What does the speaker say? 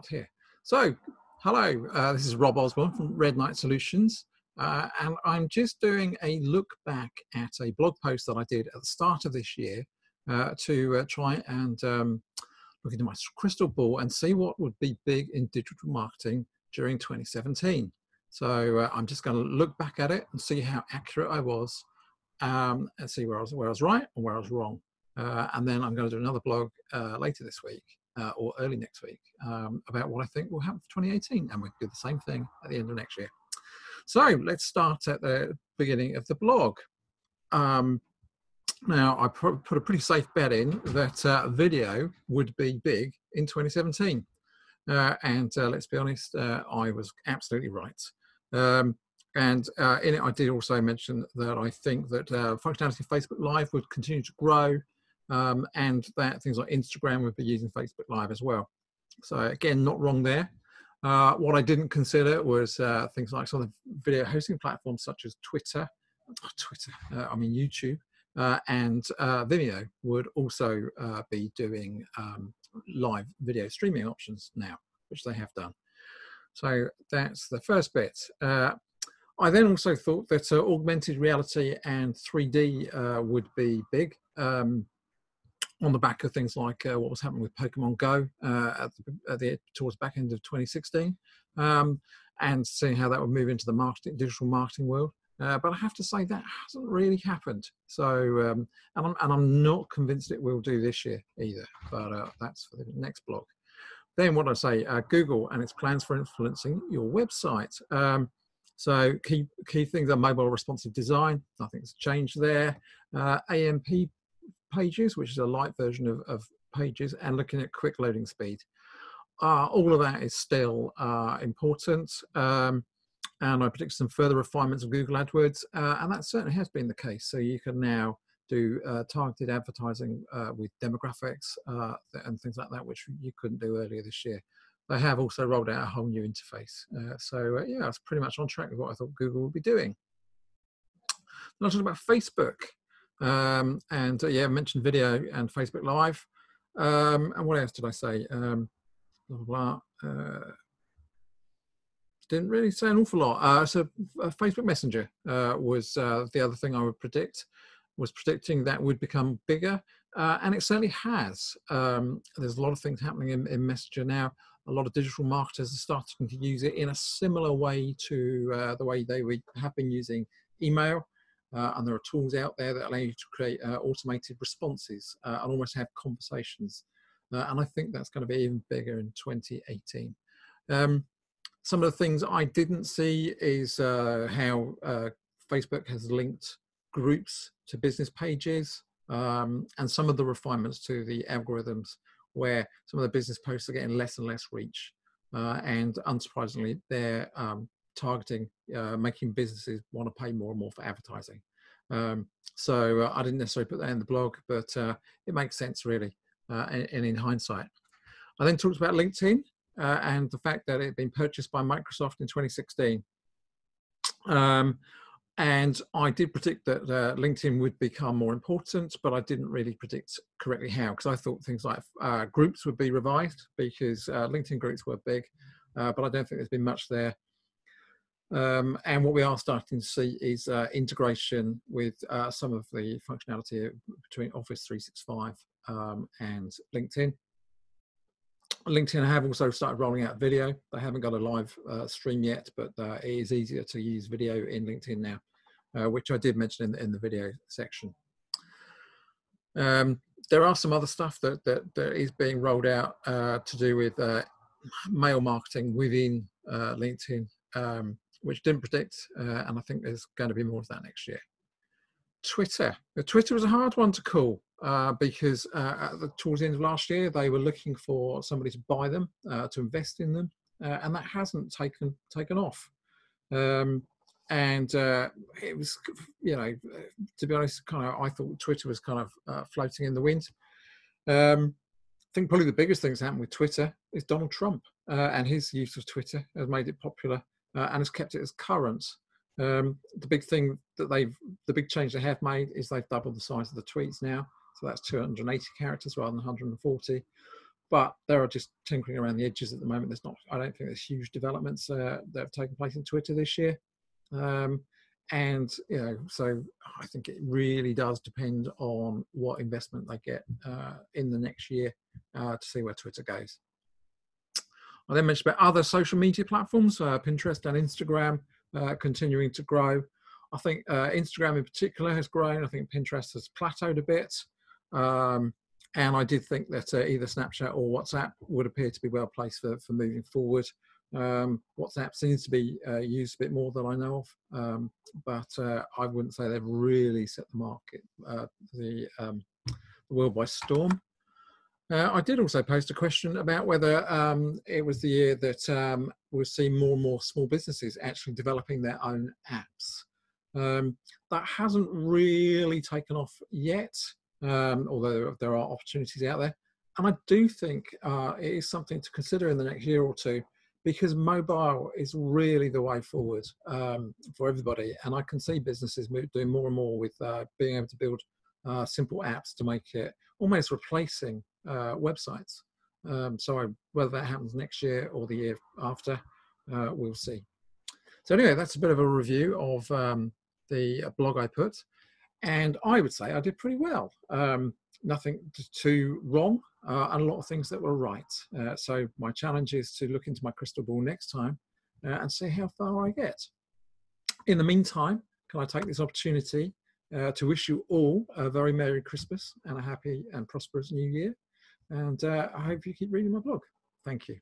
Here. So, hello, this is Rob Osborne from Red Knight Solutions, and I'm just doing a look back at a blog post that I did at the start of this year to try and look into my crystal ball and see what would be big in digital marketing during 2017. So I'm just going to look back at it and see how accurate I was, and see where I was right and where I was wrong. And then I'm going to do another blog later this week or early next week about what I think will happen for 2018, and we'll do the same thing at the end of next year. So let's start at the beginning of the blog. Now, I put a pretty safe bet in that video would be big in 2017. And let's be honest, I was absolutely right. In it, I did also mention that I think that functionality of Facebook Live would continue to grow, and that things like Instagram would be using Facebook Live as well. So again, not wrong there. What I didn't consider was things like some of the video hosting platforms such as YouTube, and Vimeo would also be doing live video streaming options now, which they have done. So that's the first bit. I then also thought that augmented reality and 3D would be big, on the back of things like what was happening with Pokemon Go towards the back end of 2016, and seeing how that would move into the digital marketing world. But I have to say that hasn't really happened. So, and I'm not convinced it will do this year either. But that's for the next blog. Then what I say, Google and its plans for influencing your website. So key things are mobile responsive design. Nothing's changed there. AMP pages, which is a light version of pages, and looking at quick loading speed. All of that is still important. And I predict some further refinements of Google AdWords, and that certainly has been the case. So you can now do targeted advertising with demographics and things like that, which you couldn't do earlier this year. They have also rolled out a whole new interface. Yeah, it's pretty much on track with what I thought Google would be doing. Then I talked about Facebook. Yeah, I mentioned video and Facebook Live. And what else did I say? Blah, blah, blah. Didn't really say an awful lot. So Facebook Messenger was the other thing I would predict, was predicting that would become bigger. And it certainly has. There's a lot of things happening in Messenger now. A lot of digital marketers are starting to use it in a similar way to the way they have been using email. And there are tools out there that allow you to create automated responses and almost have conversations. And I think that's going to be even bigger in 2018. Some of the things I didn't see is how Facebook has linked groups to business pages, and some of the refinements to the algorithms, where some of the business posts are getting less and less reach. And unsurprisingly, they're targeting, making businesses want to pay more and more for advertising. So I didn't necessarily put that in the blog, but it makes sense really, and in hindsight. I then talked about LinkedIn and the fact that it had been purchased by Microsoft in 2016. And I did predict that LinkedIn would become more important, but I didn't really predict correctly how, because I thought things like groups would be revised, because LinkedIn groups were big, but I don't think there's been much there. And what we are starting to see is integration with some of the functionality between Office 365 and LinkedIn. LinkedIn have also started rolling out video. They haven't got a live stream yet, but it is easier to use video in LinkedIn now, which I did mention in the video section. There are some other stuff that is being rolled out to do with mail marketing within LinkedIn, which didn't predict, and I think there's going to be more of that next year. Twitter. Twitter was a hard one to call because towards the end of last year, they were looking for somebody to buy them, to invest in them, and that hasn't taken off. And it was, you know, to be honest, I thought Twitter was kind of floating in the wind. I think probably the biggest thing that's happened with Twitter is Donald Trump, and his use of Twitter has made it popular and has kept it as current. The big thing that the big change they have made is they've doubled the size of the tweets now. So that's 280 characters rather than 140. but there are just tinkering around the edges at the moment. There's not, I don't think there's huge developments that have taken place in Twitter this year. And, you know, so I think it really does depend on what investment they get in the next year to see where Twitter goes. I then mentioned about other social media platforms, Pinterest and Instagram continuing to grow. I think Instagram in particular has grown. I think Pinterest has plateaued a bit. And I did think that either Snapchat or WhatsApp would appear to be well placed for moving forward. WhatsApp seems to be used a bit more than I know of, but I wouldn't say they've really set the market, the world by storm. I did also post a question about whether it was the year that we'll see more and more small businesses actually developing their own apps. That hasn't really taken off yet, although there are opportunities out there. And I do think it is something to consider in the next year or two, because mobile is really the way forward for everybody. And I can see businesses doing more and more with being able to build simple apps to make it almost replacing websites. So whether that happens next year or the year after, we'll see. So anyway, that's a bit of a review of the blog I put. And I would say I did pretty well. Nothing too wrong, and a lot of things that were right. So my challenge is to look into my crystal ball next time and see how far I get. In the meantime, can I take this opportunity to wish you all a very Merry Christmas and a happy and prosperous New Year. And I hope you keep reading my blog. Thank you.